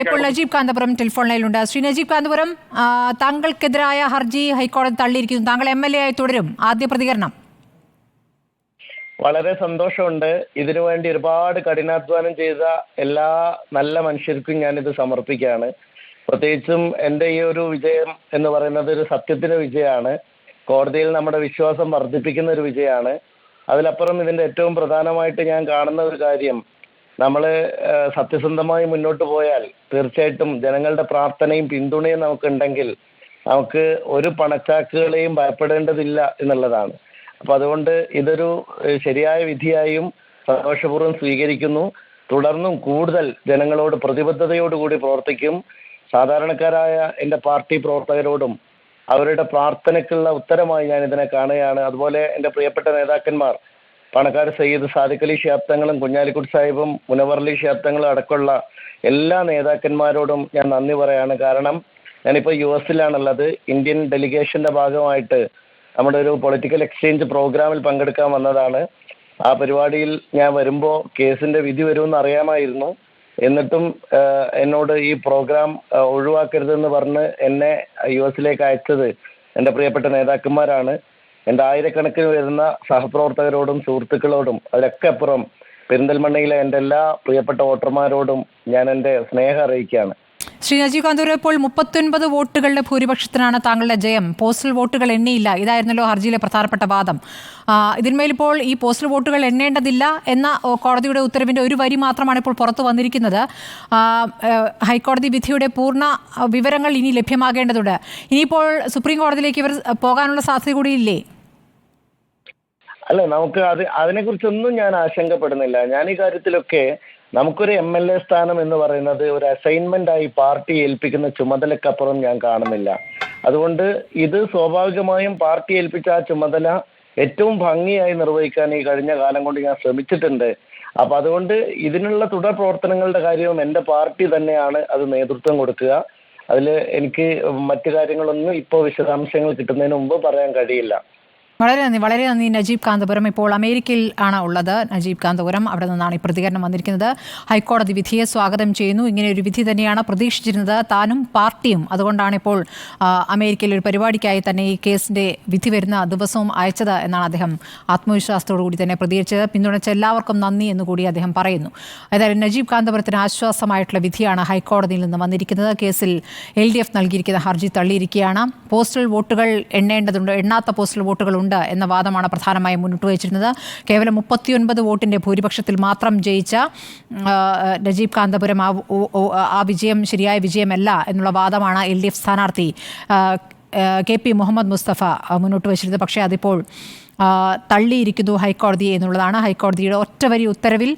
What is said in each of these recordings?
ഇപ്പോൾ നജീബ് കാന്തപുരം ടെലിഫോൺ ലൈനിലുണ്ട്. ശ്രീ നജീബ് കാന്തപുരം, താങ്കൾക്കെതിരായ ഹർജി ഹൈക്കോടതി തള്ളിയിരിക്കുന്നു. താങ്കൾ MLA ആയി തുടരും. ആദ്യ പ്രതികരണം. വളരെ സന്തോഷമുണ്ട്. ഇതിനുവേണ്ടി ഒരുപാട് കഠിനാധ്വാനം ചെയ്ത എല്ലാ നല്ല മനുഷ്യർക്കും ഞാനിത് സമർപ്പിക്കുകയാണ്. പ്രത്യേകിച്ചും എൻ്റെ ഈ ഒരു വിജയം എന്ന് പറയുന്നത് ഒരു സത്യത്തിന്റെ വിജയമാണ്. കോടതിയിൽ നമ്മുടെ വിശ്വാസം വർദ്ധിപ്പിക്കുന്ന ഒരു വിജയമാണ്. അതിലപ്പുറം ഇതിന്റെ ഏറ്റവും പ്രധാനമായിട്ട് ഞാൻ കാണുന്ന ഒരു കാര്യം, നമ്മൾ സത്യസന്ധമായി മുന്നോട്ട് പോയാൽ തീർച്ചയായിട്ടും ജനങ്ങളുടെ പ്രാർത്ഥനയും പിന്തുണയും നമുക്കുണ്ടെങ്കിൽ നമുക്ക് ഒരു പണച്ചാക്കുകളെയും ഭയപ്പെടേണ്ടതില്ല എന്നുള്ളതാണ്. അപ്പൊ അതുകൊണ്ട് ഇതൊരു ശരിയായ വിധിയായും സന്തോഷപൂർവ്വം സ്വീകരിക്കുന്നു. തുടർന്നും കൂടുതൽ ജനങ്ങളോട് പ്രതിബദ്ധതയോടുകൂടി പ്രവർത്തിക്കും. സാധാരണക്കാരായ എൻ്റെ പാർട്ടി പ്രവർത്തകരോടും അവരുടെ പ്രാർത്ഥനയ്ക്കുള്ള ഉത്തരമായി ഞാൻ ഇതിനെ കാണുകയാണ്. അതുപോലെ എൻ്റെ പ്രിയപ്പെട്ട നേതാക്കന്മാർ പണക്കാട് സയ്യിദ് സാദിഖ് അലി ശിഹാബ് തങ്ങളും കുഞ്ഞാലിക്കുട്ടി സാഹിബും മുനവർ അലി ശിഹാബ് തങ്ങളും അടക്കമുള്ള എല്ലാ നേതാക്കന്മാരോടും ഞാൻ നന്ദി പറയാണ്. കാരണം ഞാനിപ്പോൾ US-ലാണുള്ളത്. ഇന്ത്യൻ ഡെലിഗേഷന്റെ ഭാഗമായിട്ട് നമ്മുടെ ഒരു പൊളിറ്റിക്കൽ എക്സ്ചേഞ്ച് പ്രോഗ്രാമിൽ പങ്കെടുക്കാൻ വന്നതാണ്. ആ പരിപാടിയിൽ ഞാൻ വരുമ്പോൾ കേസിന്റെ വിധി വരുമെന്ന് അറിയാമായിരുന്നു. എന്നിട്ടും എന്നോട് ഈ പ്രോഗ്രാം ഒഴിവാക്കരുതെന്ന് പറഞ്ഞ് എന്നെ US-ലേക്ക് അയച്ചത് എൻ്റെ പ്രിയപ്പെട്ട നേതാക്കന്മാരാണ്. എൻ്റെ ആയിരക്കണക്കിന് വരുന്ന സഹപ്രവർത്തകരോടും സുഹൃത്തുക്കളോടും അതിലൊക്കെ അപ്പുറം പെരിന്തൽമണ്ണയിലെ എൻ്റെ എല്ലാ പ്രിയപ്പെട്ട വോട്ടർമാരോടും ഞാൻ എൻ്റെ സ്നേഹം അറിയിക്കുകയാണ്. ശ്രീ നജീബ് കാന്തപുരം, ഇപ്പോൾ 39 വോട്ടുകളുടെ ഭൂരിപക്ഷത്തിനാണ് താങ്കളുടെ ജയം. പോസ്റ്റൽ വോട്ടുകൾ എണ്ണിയില്ല. ഇതായിരുന്നല്ലോ ഹർജിയിലെ പ്രധാനപ്പെട്ട വാദം. ഇതിന്മേലിപ്പോൾ ഈ പോസ്റ്റൽ വോട്ടുകൾ എണ്ണേണ്ടതില്ല എന്ന കോടതിയുടെ ഉത്തരവിൻ്റെ ഒരു വരി മാത്രമാണ് ഇപ്പോൾ പുറത്തു വന്നിരിക്കുന്നത്. ഹൈക്കോടതി വിധിയുടെ പൂർണ്ണ വിവരങ്ങൾ ഇനി ലഭ്യമാകേണ്ടതുണ്ട്. ഇനിയിപ്പോൾ സുപ്രീം കോടതിയിലേക്ക് ഇവർ പോകാനുള്ള സാധ്യത കൂടിയില്ലേ? അല്ല, നമുക്ക് അതിനെക്കുറിച്ചൊന്നും ഞാൻ ആശങ്കപ്പെടുന്നില്ല. ഞാൻ ഈ കാര്യത്തിലൊക്കെ നമുക്കൊരു MLA സ്ഥാനം എന്ന് പറയുന്നത് ഒരു അസൈൻമെന്റ് ആയി പാർട്ടി ഏൽപ്പിക്കുന്ന ചുമതലക്കപ്പുറം ഞാൻ കാണുന്നില്ല. അതുകൊണ്ട് ഇത് സ്വാഭാവികമായും പാർട്ടി ഏൽപ്പിച്ച ആ ചുമതല ഏറ്റവും ഭംഗിയായി നിർവഹിക്കാൻ ഈ കഴിഞ്ഞ കാലം കൊണ്ട് ഞാൻ ശ്രമിച്ചിട്ടുണ്ട്. അപ്പൊ അതുകൊണ്ട് ഇതിനുള്ള തുടർ പ്രവർത്തനങ്ങളുടെ കാര്യവും എൻ്റെ പാർട്ടി തന്നെയാണ് അത് നേതൃത്വം കൊടുക്കുക. അതിൽ എനിക്ക് മറ്റു കാര്യങ്ങളൊന്നും ഇപ്പോൾ വിശദാംശങ്ങൾ കിട്ടുന്നതിന് മുമ്പ് പറയാൻ കഴിയില്ല. വളരെ നന്ദി നജീബ് കാന്തപുരം. ഇപ്പോൾ അമേരിക്കയിൽ ആണ് ഉള്ളത് നജീബ് കാന്തപുരം. അവിടെ നിന്നാണ് ഈ പ്രതികരണം വന്നിരിക്കുന്നത്. ഹൈക്കോടതി വിധിയെ സ്വാഗതം ചെയ്യുന്നു. ഇങ്ങനെ ഒരു വിധി തന്നെയാണ് പ്രതീക്ഷിച്ചിരുന്നത് താനും പാർട്ടിയും. അതുകൊണ്ടാണ് ഇപ്പോൾ അമേരിക്കയിൽ ഒരു പരിപാടിക്കായി തന്നെ ഈ കേസിൻ്റെ വിധി വരുന്ന ദിവസവും അയച്ചത് എന്നാണ് അദ്ദേഹം ആത്മവിശ്വാസത്തോടു കൂടി തന്നെ പ്രതികരിച്ചത്. പിന്തുണച്ച എല്ലാവർക്കും നന്ദി എന്നുകൂടി അദ്ദേഹം പറയുന്നു. ഏതായാലും നജീബ് കാന്തപുരത്തിന് ആശ്വാസമായിട്ടുള്ള വിധിയാണ് ഹൈക്കോടതിയിൽ നിന്ന് വന്നിരിക്കുന്നത്. കേസിൽ LDF നൽകിയിരിക്കുന്ന ഹർജി തള്ളിയിരിക്കുകയാണ്. പോസ്റ്റൽ വോട്ടുകൾ എണ്ണേണ്ടതുണ്ട്, എണ്ണാത്ത പോസ്റ്റൽ വോട്ടുകളുണ്ട് എന്ന വാദമാണ് പ്രധാനമായും മുന്നോട്ട് വച്ചിരുന്നത്. കേവലം 39 വോട്ടിന്റെ ഭൂരിപക്ഷത്തിൽ മാത്രം ജയിച്ച നജീബ് കാന്തപുരം ആ വിജയം ശരിയായ വിജയമല്ല എന്നുള്ള വാദമാണ് LDF സ്ഥാനാർത്ഥി KP മുഹമ്മദ് മുസ്തഫ മുന്നോട്ട് വച്ചിരുന്നത്. പക്ഷേ അതിപ്പോൾ തള്ളിയിരിക്കുന്നു ഹൈക്കോടതി എന്നുള്ളതാണ്. ഹൈക്കോടതിയുടെ ഒറ്റവരി ഉത്തരവിൽ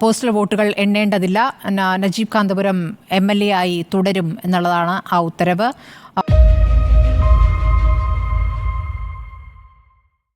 പോസ്റ്റൽ വോട്ടുകൾ എണ്ണേണ്ടതില്ല, നജീബ് കാന്തപുരം MLA ആയി തുടരും എന്നുള്ളതാണ് ആ ഉത്തരവ്.